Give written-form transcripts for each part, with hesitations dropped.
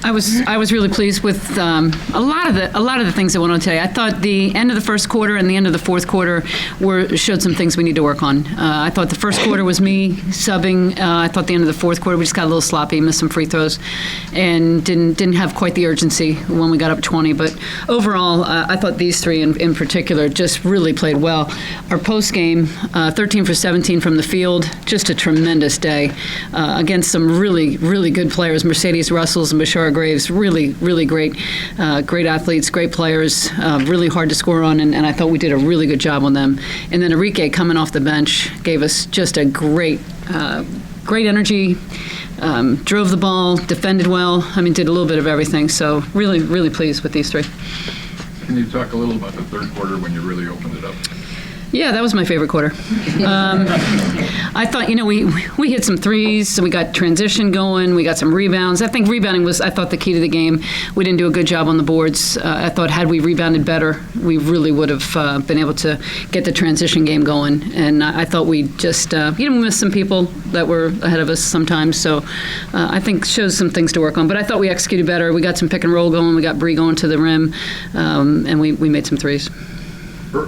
I was really pleased with a lot of the things I want to tell you. I thought the end of the first quarter and the end of the fourth quarter showed some things we need to work on. I thought the first quarter was me subbing. I thought the end of the fourth quarter we just got a little sloppy, missed some free throws, and didn't have quite the urgency when we got up 20. But overall, I thought these three in particular just really played well. Our post game, 13 for 17 from the field, just a tremendous day against some really, really good players. Mercedes Russells and Bashar Graves, really, really great athletes, great players, really hard to score on, and I thought we did a really good job on them. And then Enrique coming off the bench gave us just a great energy, drove the ball, defended well. I mean, did a little bit of everything. So really, really pleased with these three. Can you talk a little about the third quarter when you really opened it up? Yeah, that was my favorite quarter. I thought, we hit some threes, so we got transition going, we got some rebounds. I think rebounding was, I thought, the key to the game. We didn't do a good job on the boards. I thought had we rebounded better, we really would have been able to get the transition game going. And I thought we just, we missed some people that were ahead of us sometimes. So I think shows some things to work on. But I thought we executed better. We got some pick and roll going. We got Bree going to the rim, and we made some threes.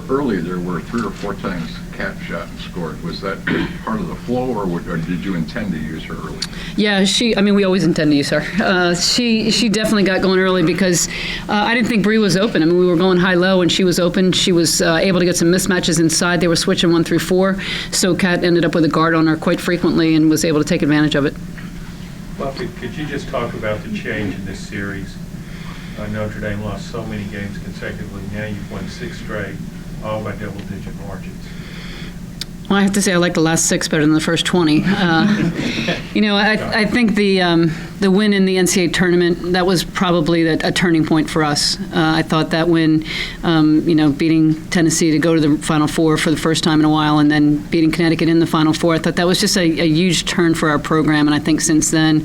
Early, there were 3 or 4 times Kat shot and scored. Was that part of the flow, or did you intend to use her early? Yeah, we always intend to use her. She definitely got going early because I didn't think Bree was open. I mean, we were going high-low, and she was open. She was able to get some mismatches inside. They were switching 1 through 4, so Kat ended up with a guard on her quite frequently and was able to take advantage of it. Well, could you just talk about the change in this series? Notre Dame lost so many games consecutively. Now you've won 6 straight, all by double-digit margins. Well, I have to say I like the last 6 better than the first 20. I think the win in the NCAA tournament, that was probably a turning point for us. I thought that win, beating Tennessee to go to the Final Four for the first time in a while, and then beating Connecticut in the Final Four, I thought that was just a huge turn for our program. And I think since then,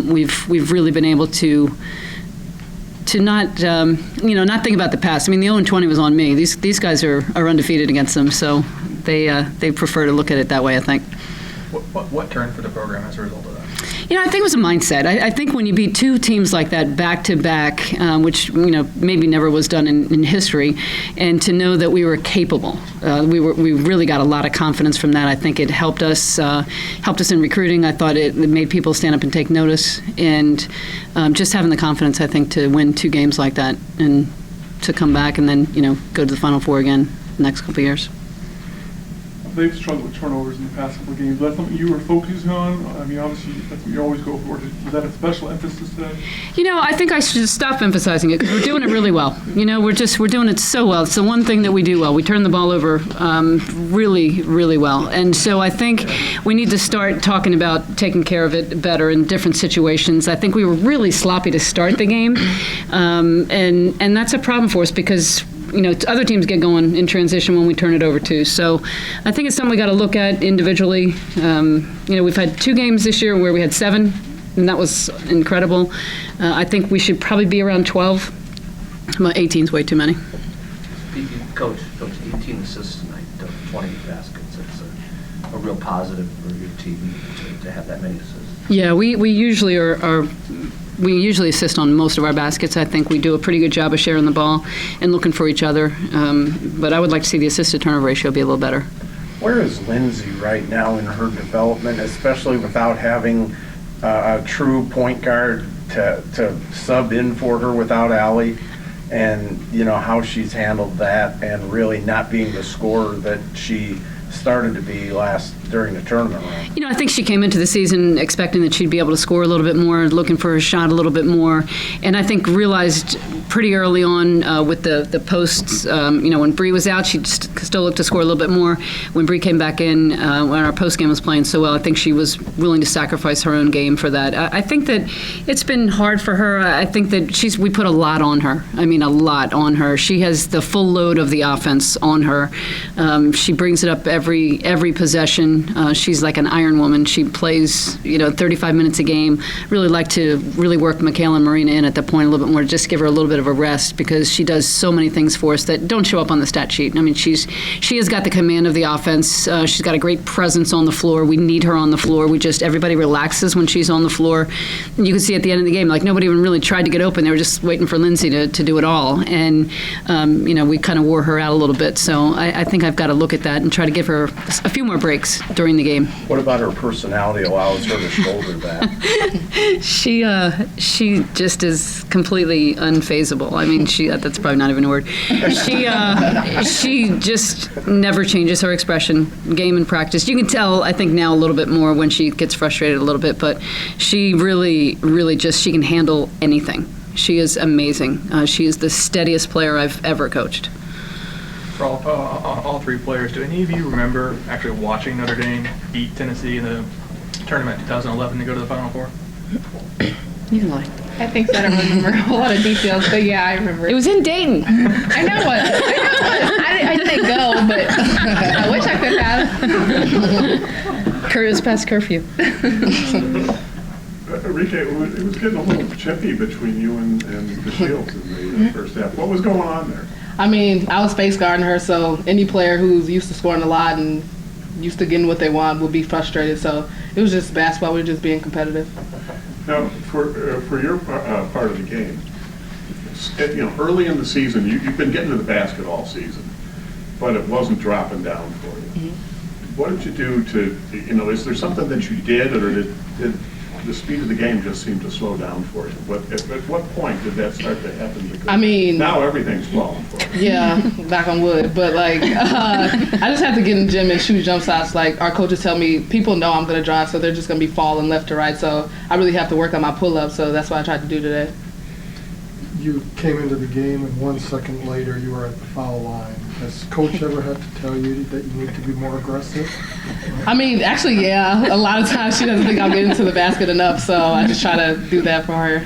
we've really been able to not think about the past. I mean, the 0-20 was on me. These guys are undefeated against them, so they prefer to look at it that way, I think. What turned for the program as a result of that? I think it was a mindset. I think when you beat 2 teams like that back to back, which maybe never was done in history, and to know that we were capable, we really got a lot of confidence from that. I think it helped us in recruiting. I thought it made people stand up and take notice, and just having the confidence, I think, to win 2 games like that and to come back and then go to the Final Four again the next couple of years. They've struggled with turnovers in the past couple of games. That's something you were focusing on? I mean, obviously, that's what you always go for. Was that a special emphasis today? I think I should stop emphasizing it because we're doing it really well. We're doing it so well. It's the one thing that we do well. We turn the ball over really, really well. And so I think we need to start talking about taking care of it better in different situations. I think we were really sloppy to start the game. And that's a problem for us because other teams get going in transition when we turn it over too. So I think it's something we got to look at individually. We've had 2 games this year where we had 7, and that was incredible. I think we should probably be around 12. About 18 is way too many. Coach, 18 assists tonight, 20 baskets. It's a real positive for your team to have that many assists. Yeah, we usually we usually assist on most of our baskets. I think we do a pretty good job of sharing the ball and looking for each other. But I would like to see the assist-to-turnover ratio be a little better. Where is Lindsay right now in her development, especially without having a true point guard to sub in for her without Allie? And, how she's handled that and really not being the scorer that she started to be during the tournament run. I think she came into the season expecting that she'd be able to score a little bit more, looking for her shot a little bit more, and I think realized pretty early on with the posts, when Bree was out, she still looked to score a little bit more. When Bree came back in, when our post game was playing so well, I think she was willing to sacrifice her own game for that. I think that it's been hard for her. I think that we put a lot on her. I mean, a lot on her. She has the full load of the offense on her. She brings it up every possession. Marine. She's like an iron woman. She plays, 35 minutes a game. Really like to really work Michaela and Marina in at the point a little bit more, just give her a little bit of a rest because she does so many things for us that don't show up on the stat sheet. I mean, she has got the command of the offense. She's got a great presence on the floor. We need her on the floor. Everybody relaxes when she's on the floor. And you can see at the end of the game, like nobody even really tried to get open. They were just waiting for Lindsay to do it all. And, we kind of wore her out a little bit. So I think I've got to look at that and try to give her a few more breaks during the game. What about her personality allows her to shoulder that? She just is completely unfazable. I mean, that's probably not even a word. She just never changes her expression, game and practice. You can tell, I think, now a little bit more when she gets frustrated a little bit, but she really, really she can handle anything. She is amazing. She is the steadiest player I've ever coached. For all three players, do any of you remember actually watching Notre Dame beat Tennessee in the tournament in 2011 to go to the Final Four? You can lie. I think so. I don't remember a whole lot of details, but yeah, I remember. It was in Dayton. I know it. I didn't go, but I wish I could have. It was past curfew. Enrique, it was getting a little chippy between you and the Shields in the first half. What was going on there? I mean, I was face guarding her, so any player who's used to scoring a lot and used to getting what they want would be frustrated. So it was just basketball. We were just being competitive. Now, for your part of the game, early in the season, you've been getting to the basket all season, but it wasn't dropping down for you. Mm-hmm. What did you do to, is there something that you did, or did the speed of the game just seem to slow down for you? At what point did that start to happen? Because I mean, now everything's flowing for you. Yeah, knock on wood. But I just have to get in the gym and shoot jump shots. Like our coaches tell me, people know I'm going to drive, so they're just going to be falling left to right. So I really have to work on my pull-up. So that's what I tried to do today. You came into the game, and 1 second later, you were at the foul line. Has coach ever had to tell you that you need to be more aggressive? I mean, actually, yeah. A lot of times she doesn't think I'll get into the basket enough, so I just try to do that for her.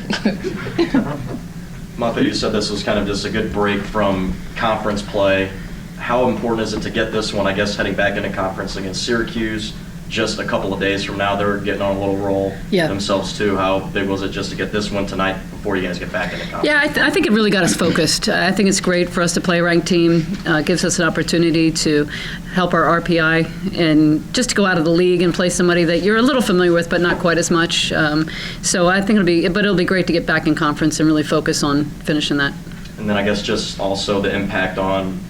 Martha, you said this was kind of just a good break from conference play. How important is it to get this one, I guess, heading back into conference against Syracuse? Just a couple of days from now, they're getting on a little roll themselves, too. How big was it just to get this one tonight before you guys get back into conference? Yeah, I think it really got us focused. I think it's great for us to play a ranked team. Gives us an opportunity to help our RPI and just to go out of the league and play somebody that you're a little familiar with, but not quite as much. So I think it'll be great to get back in conference and really focus on finishing that. And then I guess just also the impact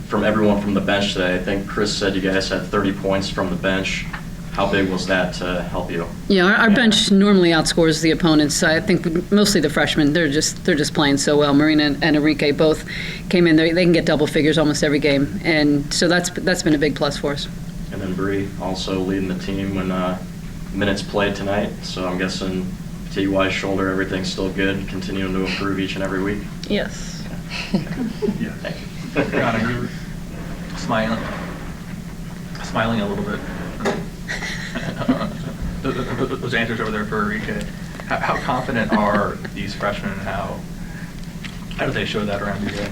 from everyone from the bench today. I think Chris said you guys had 30 points from the bench. How big was that to help you? Yeah, our bench normally outscores the opponents. I think mostly the freshmen. They're just playing so well. Marina and Enrique both came in. They can get double figures almost every game, and so that's been a big plus for us. And then Bree also leading the team when minutes played tonight. So I'm guessing TY's shoulder, everything's still good, continuing to improve each and every week. Yes. Yeah. Thank you. Rana, you were smiling a little bit. Those answers over there for Enrique. How confident are these freshmen, and how do they show that around you guys?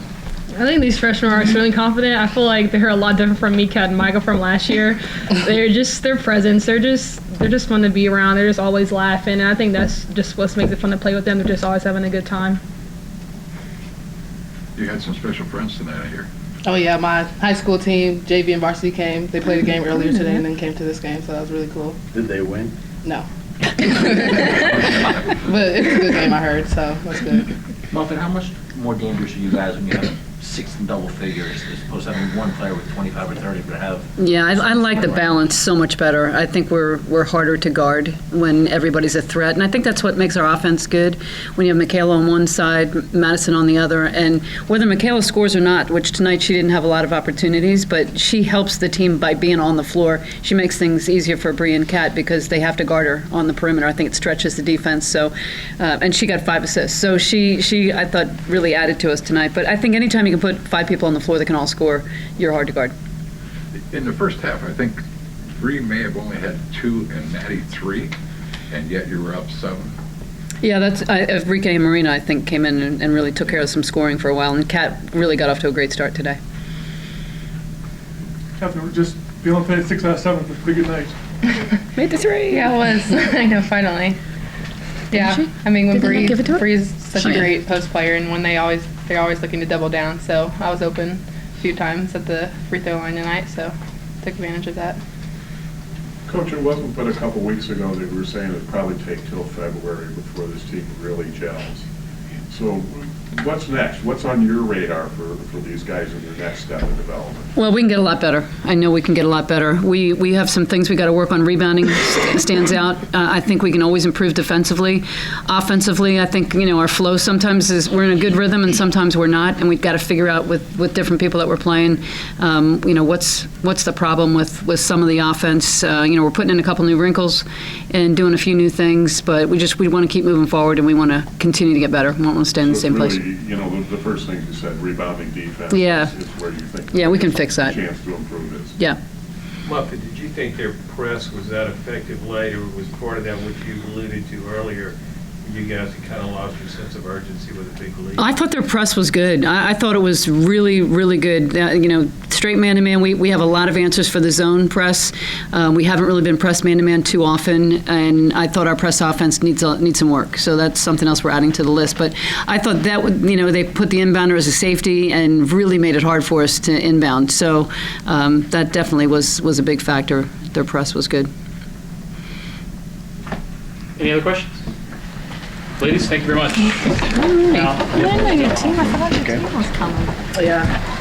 I think these freshmen are extremely confident. I feel like they're a lot different from Mika and Michael from last year. Their presence. They're just fun to be around. They're just always laughing, and I think that's just what makes it fun to play with them. They're just always having a good time. You had some special friends tonight, I hear. Oh yeah, my high school team, JV and varsity came. They played a game earlier today and then came to this game, so that was really cool. Did they win? No. But it was a good game, I heard, so that's good. Muffin, how much more dangerous are you guys when you have 6 in double figures as opposed to having one player with 25 or 30 but have... Yeah, I like the balance so much better. I think we're harder to guard when everybody's a threat, and I think that's what makes our offense good. When you have Michaela on one side, Madison on the other, and whether Michaela scores or not, which tonight she didn't have a lot of opportunities, but she helps the team by being on the floor. She makes things easier for Bree and Kat because they have to guard her on the perimeter. I think it stretches the defense. So, and she got 5 assists. So she I thought really added to us tonight. But I think anytime you can put 5 people on the floor that can all score, you're hard to guard. In the first half, I think Bree may have only had 2 and Maddie 3, and yet you were up 7. Yeah, that's Enrique and Marina, I think, came in and really took care of some scoring for a while, and Kat really got off to a great start today. Captain, we're just feeling paid 6 out of 7. It's a pretty good night. Made the three. Yeah, it was. I know, finally. Yeah, she? I mean, when Did they not Bree, give it to her? Bree's such Oh, a yeah. great post player, and when they're always looking to double down. So I was open a few times at the free throw line tonight, so took advantage of that. Coach, it wasn't but a couple weeks ago that we were saying it'd probably take till February before this team really gels. So what's next? What's on your radar for these guys in their next step of development? Well, we can get a lot better. I know we can get a lot better. We have some things we got to work on. Rebounding stands out. I think we can always improve defensively. Offensively, I think, our flow sometimes is we're in a good rhythm and sometimes we're not, and we've got to figure out with different people that we're playing, what's the problem with some of the offense. We're putting in a couple new wrinkles and doing a few new things, but we want to keep moving forward and we want to continue to get better. We don't want to stay in the So same it's place. really, the first thing you said, rebounding defense Yeah. is where you think Yeah, we can fix that. the chance to improve is. Yeah. Muffet, did you think their press was that effective late, or was part of that what you alluded to earlier? You guys had kind of lost your sense of urgency with a big lead. I thought their press was good. I thought it was really, really good. Straight man-to-man, we have a lot of answers for the zone press. We haven't really been pressed man-to-man too often, and I thought our press offense needs some work. So that's something else we're adding to the list. But I thought that they put the inbounder as a safety and really made it hard for us to inbound. So that definitely was a big factor. Their press was good. Any other questions? Ladies, thank you very much. Your team, I thought your team was coming. Yeah.